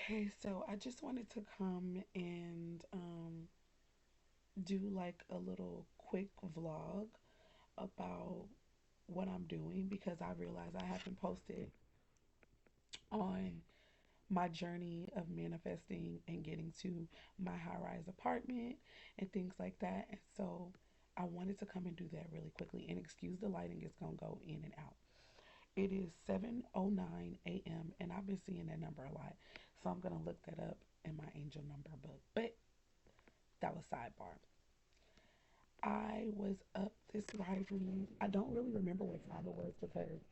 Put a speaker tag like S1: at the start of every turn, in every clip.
S1: Okay, so I just wanted to come and do like a little quick vlog about what I'm doing because I realize I haven't posted on my journey of manifesting and getting to my high rise apartment and things like that. And so I wanted to come and do that really quickly. And excuse the lighting, it's going to go in and out. It is 7:09 a.m. and I've been seeing that number a lot. So I'm going to look that up in my angel number book. But that was sidebar. I was up this rising. I don't really remember what time it was because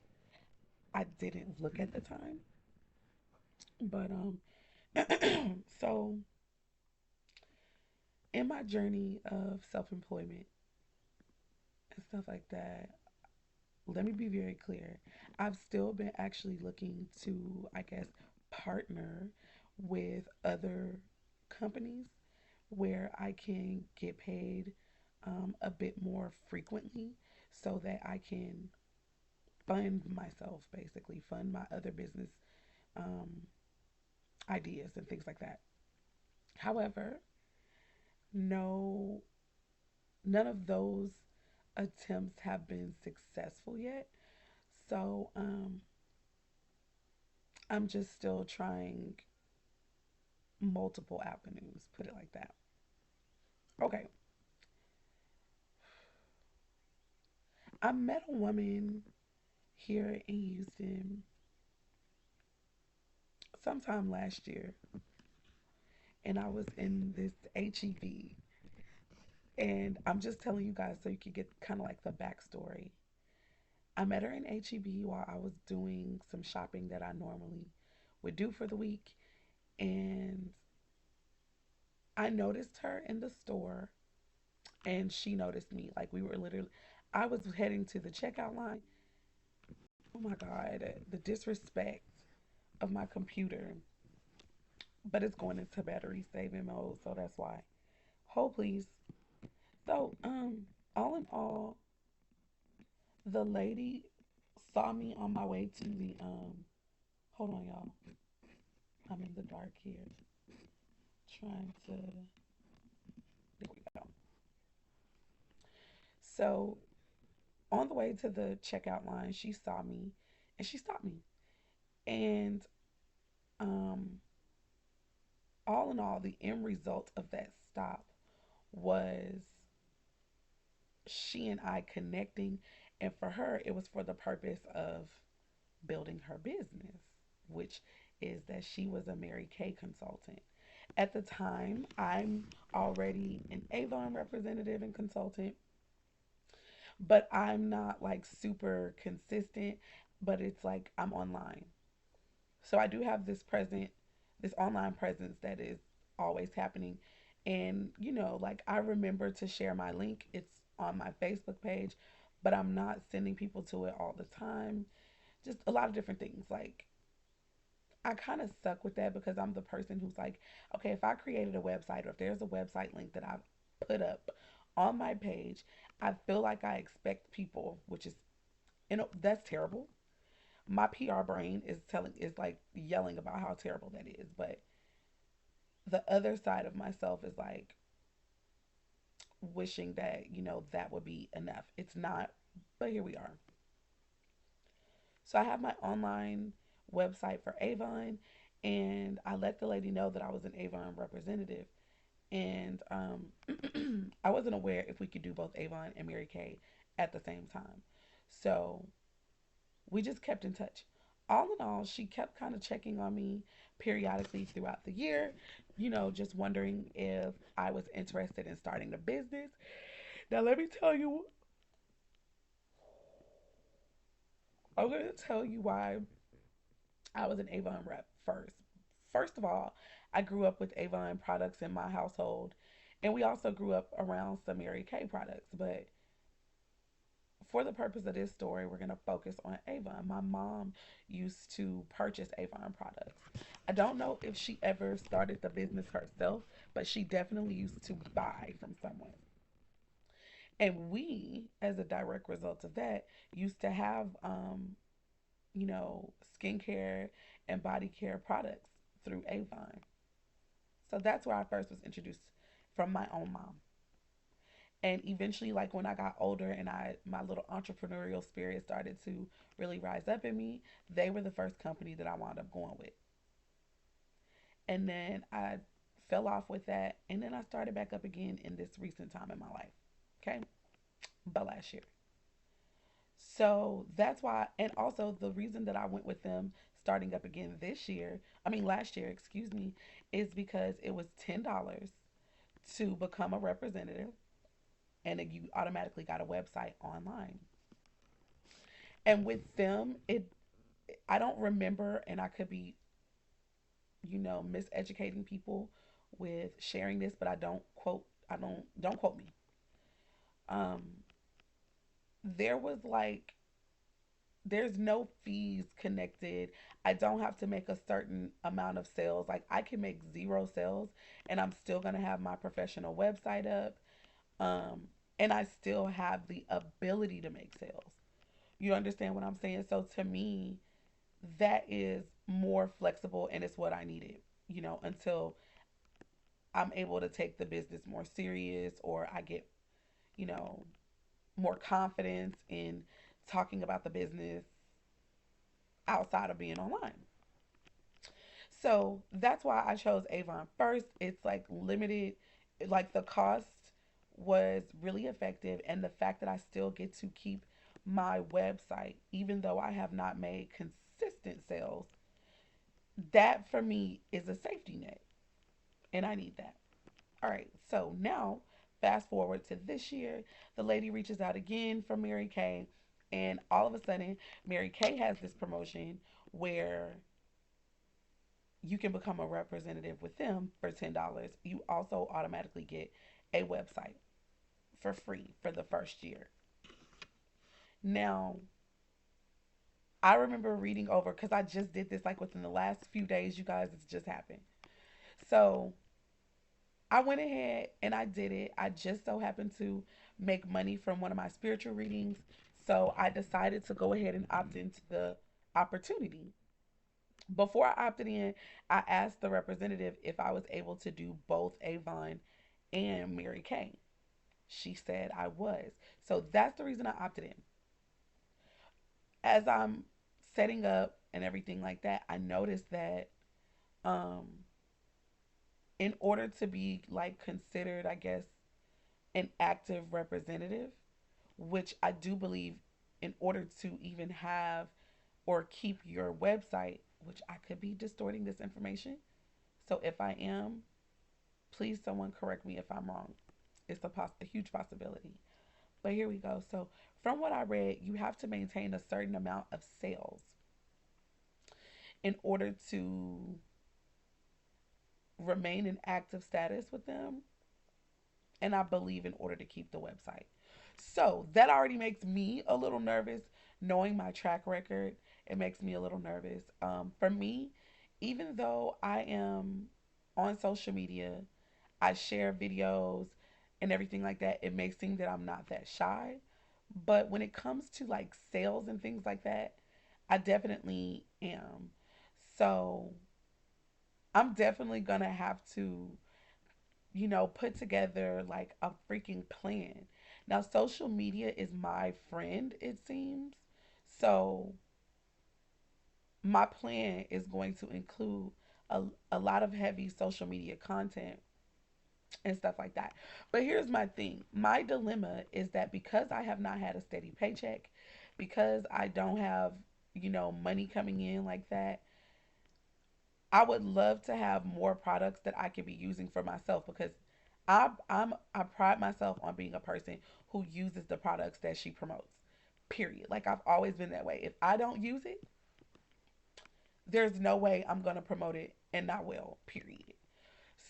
S1: I didn't look at the time. But so in my journey of self-employment and stuff like that, let me be very clear. I've still been actually looking to, I guess, partner with other companies where I can get paid a bit more frequently so that I can fund myself, basically, fund my other business um, ideas and things like that. However, no, none of those attempts have been successful yet. So I'm just still trying multiple avenues, put it like that. Okay, I met a woman here in Houston sometime last year, and I was in this HEB. And I'm just telling you guys so you can get kind of like the backstory. I met her in HEB while I was doing some shopping that I normally would do for the week. And I noticed her in the store and she noticed me. Like we were literally, I was heading to the checkout line. Oh my God, the disrespect of my computer. But it's going into battery saving mode, so that's why. Hold please. So, all in all, the lady saw me on my way to the hold on y'all. I'm in the dark here. Trying to there we go. So on the way to the checkout line, she saw me and she stopped me. And um all in all, the end result of that stop was she and I connecting. And for her, it was for the purpose of building her business, which is that she was a Mary Kay consultant. At the time, I'm already an Avon representative and consultant, but I'm not like super consistent, but it's like I'm online. So I do have this online presence that is always happening. And, like I remember to share my link. It's on my Facebook page, but I'm not sending people to it all the time. Just a lot of different things. Like, I kind of suck with that because I'm the person who's like, okay, if I created a website or if there's a website link that I've put up on my page, I feel like I expect people, which is, that's terrible. My PR brain is like yelling about how terrible that is, but the other side of myself is like wishing that that would be enough. It's not, but here we are. So I have my online website for Avon, and I let the lady know that I was an Avon representative. And I wasn't aware if we could do both Avon and Mary Kay at the same time. So we just kept in touch. All in all, she kept kind of checking on me periodically throughout the year, just wondering if I was interested in starting the business. Now, let me tell you, I'm going to tell you why I was an Avon rep first. First of all, I grew up with Avon products in my household, and we also grew up around some Mary Kay products. But for the purpose of this story, we're going to focus on Avon. My mom used to purchase Avon products. I don't know if she ever started the business herself, but she definitely used to buy from someone. And we, as a direct result of that, used to have, skincare and body care products through Avon. So that's where I first was introduced from my own mom. And eventually, like when I got older and my little entrepreneurial spirit started to really rise up in me, they were the first company that I wound up going with. And then I fell off with that, and then I started back up again in this recent time in my life. Okay, but last year. So that's why, and also the reason that I went with them starting up again this year, I mean last year, excuse me, is because it was $10 to become a representative, and then you automatically got a website online. And with them, it I don't remember, and I could be, miseducating people with sharing this, but I don't quote me. Um, there was like there's no fees connected. I don't have to make a certain amount of sales. Like I can make zero sales and I'm still going to have my professional website up. Um, and I still have the ability to make sales. You understand what I'm saying? So to me, that is more flexible and it's what I needed, until I'm able to take the business more serious or I get, you know, more confidence in talking about the business outside of being online. So that's why I chose Avon first. It's like limited, like the cost was really effective, and the fact that I still get to keep my website, even though I have not made consistent sales, that for me is a safety net, and I need that. All right, so now fast forward to this year, the lady reaches out again from Mary Kay, and all of a sudden, Mary Kay has this promotion where you can become a representative with them for $10. You also automatically get a website for free for the first year. Now, I remember reading over because I just did this like within the last few days, you guys, it's just happened. So I went ahead and I did it. I just so happened to make money from one of my spiritual readings. So I decided to go ahead and opt into the opportunity. Before I opted in, I asked the representative if I was able to do both Avon and Mary Kay. She said I was. So that's the reason I opted in. As I'm setting up and everything like that, I noticed that um, in order to be like considered, I guess, an active representative, which I do believe in order to even have or keep your website, which I could be distorting this information. So if I am, please someone correct me if I'm wrong. It's a huge possibility. But here we go. So from what I read, you have to maintain a certain amount of sales in order to remain in active status with them, and I believe in order to keep the website. So that already makes me a little nervous. Knowing my track record, it makes me a little nervous. For me, even though I am on social media, I share videos and everything like that, it may seem that I'm not that shy. But when it comes to like sales and things like that, I definitely am. So I'm definitely gonna have to, put together like a freaking plan. Now, social media is my friend, it seems. So my plan is going to include a lot of heavy social media content and stuff like that. But here's my thing, my dilemma is that because I have not had a steady paycheck, because I don't have, money coming in like that, I would love to have more products that I could be using for myself because I pride myself on being a person who uses the products that she promotes. Period. Like I've always been that way. If I don't use it, there's no way I'm gonna promote it and not will. Period.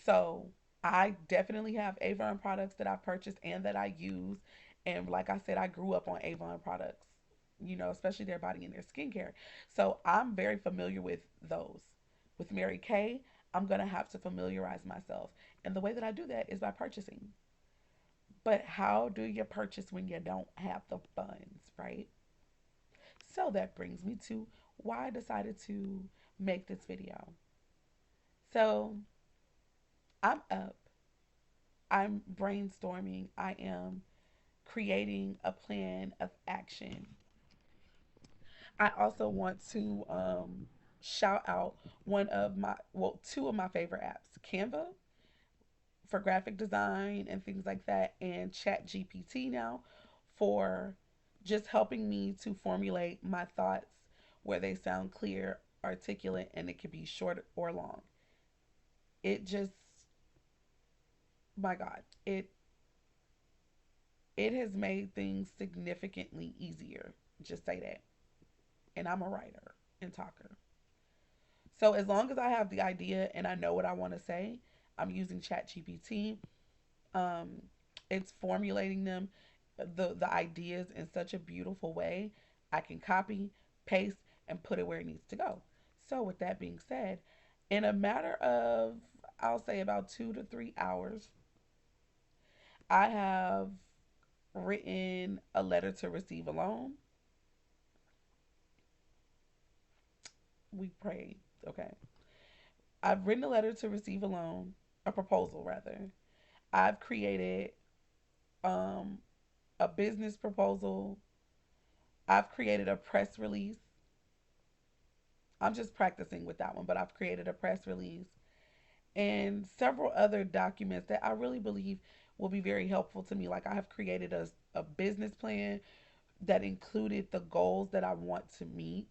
S1: So I definitely have Avon products that I purchased and that I use. And like I said, I grew up on Avon products, especially their body and their skincare. So I'm very familiar with those. With Mary Kay, I'm going to have to familiarize myself. And the way that I do that is by purchasing. But how do you purchase when you don't have the funds, right? So that brings me to why I decided to make this video. So I'm up, I'm brainstorming, I am creating a plan of action. I also want to shout out two of my favorite apps, Canva for graphic design and things like that, and Chat GPT now for just helping me to formulate my thoughts where they sound clear, articulate, and it could be short or long. It just, my God, it has made things significantly easier. Just say that. And I'm a writer and talker. So as long as I have the idea and I know what I want to say, I'm using Chat GPT. Um, it's formulating them, the ideas in such a beautiful way. I can copy, paste, and put it where it needs to go. So with that being said, in a matter of, I'll say about 2 to 3 hours, I have written a letter to receive a loan. We prayed. Okay. I've written a letter to receive a loan, a proposal rather. I've created um, a business proposal. I've created a press release. I'm just practicing with that one, but I've created a press release and several other documents that I really believe will be very helpful to me. Like I have created a business plan that included the goals that I want to meet,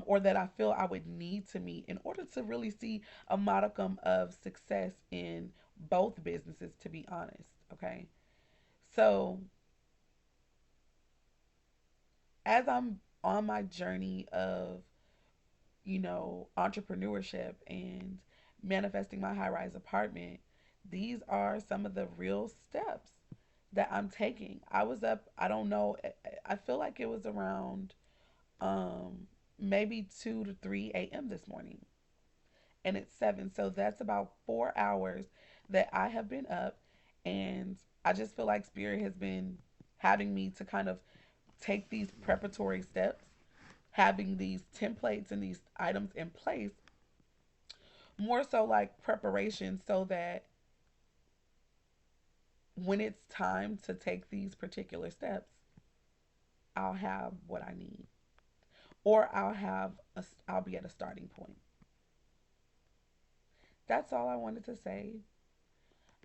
S1: or that I feel I would need to meet in order to really see a modicum of success in both businesses, to be honest. Okay. So as I'm on my journey of, entrepreneurship and manifesting my high rise apartment, these are some of the real steps that I'm taking. I was up, I don't know, I feel like it was around maybe 2 to 3 a.m. this morning, and it's 7. So that's about 4 hours that I have been up, and I just feel like Spirit has been having me to kind of take these preparatory steps, having these templates and these items in place, more so like preparation so that when it's time to take these particular steps, I'll have what I need, or I'll be at a starting point. That's all I wanted to say.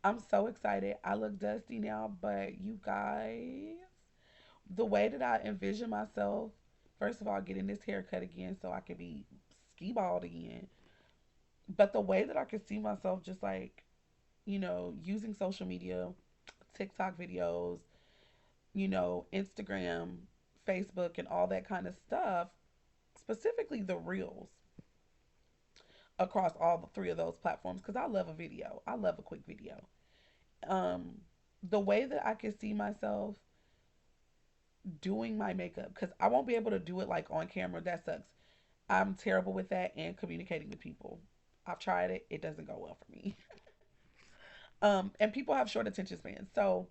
S1: I'm so excited. I look dusty now, but you guys, the way that I envision myself, first of all, getting this haircut again so I can be ski bald again. But the way that I could see myself just like, using social media, TikTok videos, Instagram, Facebook, and all that kind of stuff, specifically the reels across all the three of those platforms, because I love a video. I love a quick video. Um, the way that I could see myself doing my makeup, because I won't be able to do it like on camera. That sucks. I'm terrible with that and communicating with people. I've tried it, it doesn't go well for me. And people have short attention spans. So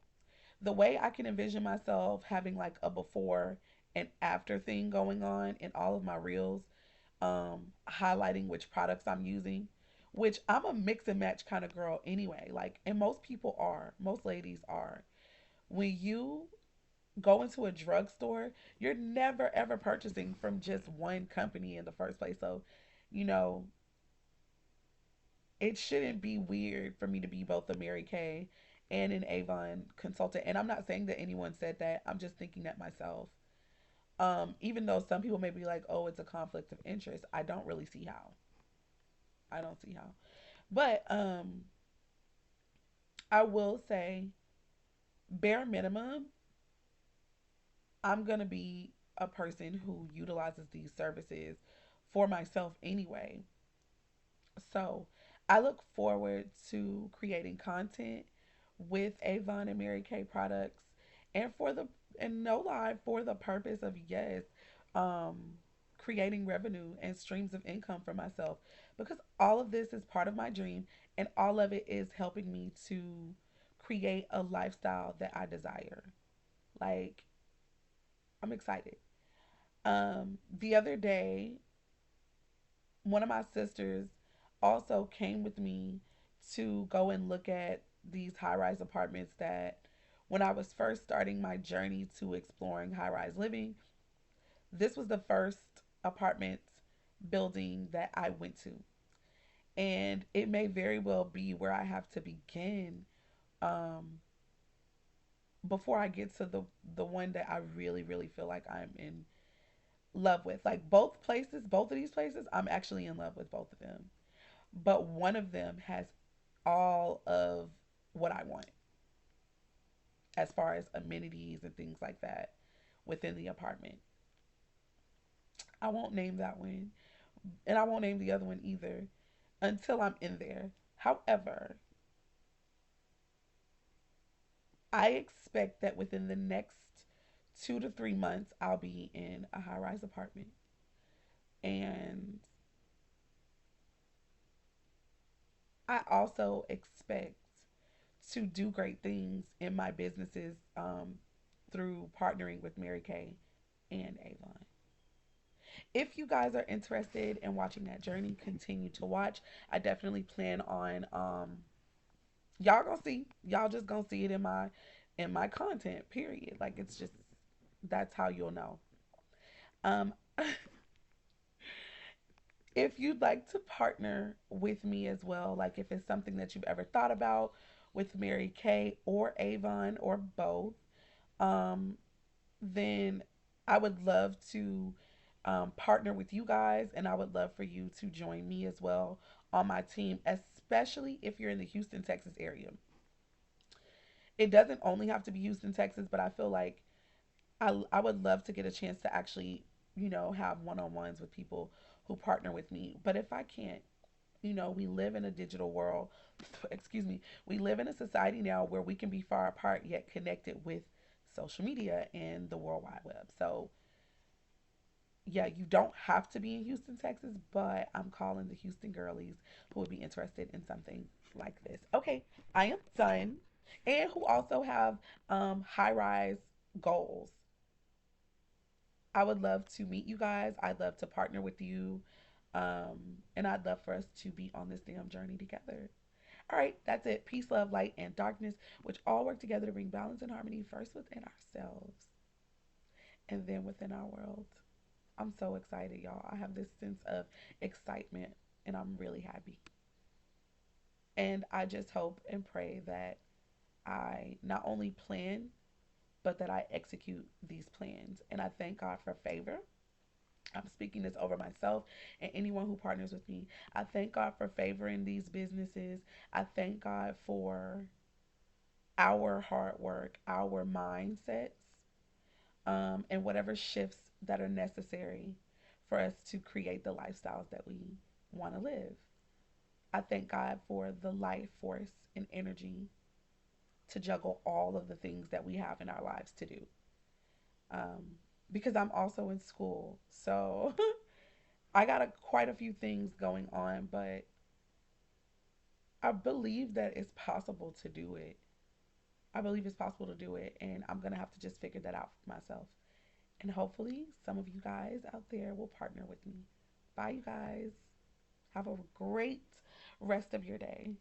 S1: the way I can envision myself having like a before and after thing going on in all of my reels, highlighting which products I'm using, which I'm a mix and match kind of girl anyway. Like, and most people are, most ladies are. When you go into a drugstore, you're never ever purchasing from just one company in the first place. So, you know, it shouldn't be weird for me to be both a Mary Kay and an Avon consultant. And I'm not saying that anyone said that. I'm just thinking that myself. Even though some people may be like, oh, it's a conflict of interest, I don't really see how. I don't see how. But I will say, bare minimum, I'm going to be a person who utilizes these services for myself anyway. So I look forward to creating content with Avon and Mary Kay products, and for the and no lie, for the purpose of, yes, um creating revenue and streams of income for myself, because all of this is part of my dream, and all of it is helping me to create a lifestyle that I desire. Like, I'm excited. The other day, one of my sisters also came with me to go and look at these high rise apartments that when I was first starting my journey to exploring high rise living, this was the first apartment building that I went to. And it may very well be where I have to begin um, before I get to the one that I really, really feel like I'm in love with. Like both places, both of these places, I'm actually in love with both of them. But one of them has all of what I want as far as amenities and things like that within the apartment. I won't name that one, and I won't name the other one either until I'm in there. However, I expect that within the next 2 to 3 months, I'll be in a high rise apartment. And I also expect to do great things in my businesses through partnering with Mary Kay and Avon. If you guys are interested in watching that journey, continue to watch. I definitely plan on y'all gonna see. Y'all just gonna see it in my content, period. Like it's just that's how you'll know. Um if you'd like to partner with me as well, like if it's something that you've ever thought about with Mary Kay or Avon or both, um, then I would love to partner with you guys, and I would love for you to join me as well on my team, especially if you're in the Houston, Texas area. It doesn't only have to be Houston, Texas, but I feel like I would love to get a chance to actually, have one on ones with people who partner with me. But if I can't, we live in a digital world. Excuse me. We live in a society now where we can be far apart yet connected with social media and the World Wide Web. So, yeah, you don't have to be in Houston, Texas, but I'm calling the Houston girlies who would be interested in something like this. Okay, I am done. And who also have high rise goals. I would love to meet you guys. I'd love to partner with you. And I'd love for us to be on this damn journey together. All right, that's it. Peace, love, light, and darkness, which all work together to bring balance and harmony first within ourselves and then within our world. I'm so excited, y'all. I have this sense of excitement and I'm really happy. And I just hope and pray that I not only plan, but that I execute these plans. And I thank God for favor. I'm speaking this over myself and anyone who partners with me. I thank God for favoring these businesses. I thank God for our hard work, our mindsets, and whatever shifts that are necessary for us to create the lifestyles that we want to live. I thank God for the life force and energy to juggle all of the things that we have in our lives to do. Um, because I'm also in school. So I got quite a few things going on, but I believe that it's possible to do it. I believe it's possible to do it, and I'm going to have to just figure that out for myself. And hopefully, some of you guys out there will partner with me. Bye, you guys. Have a great rest of your day.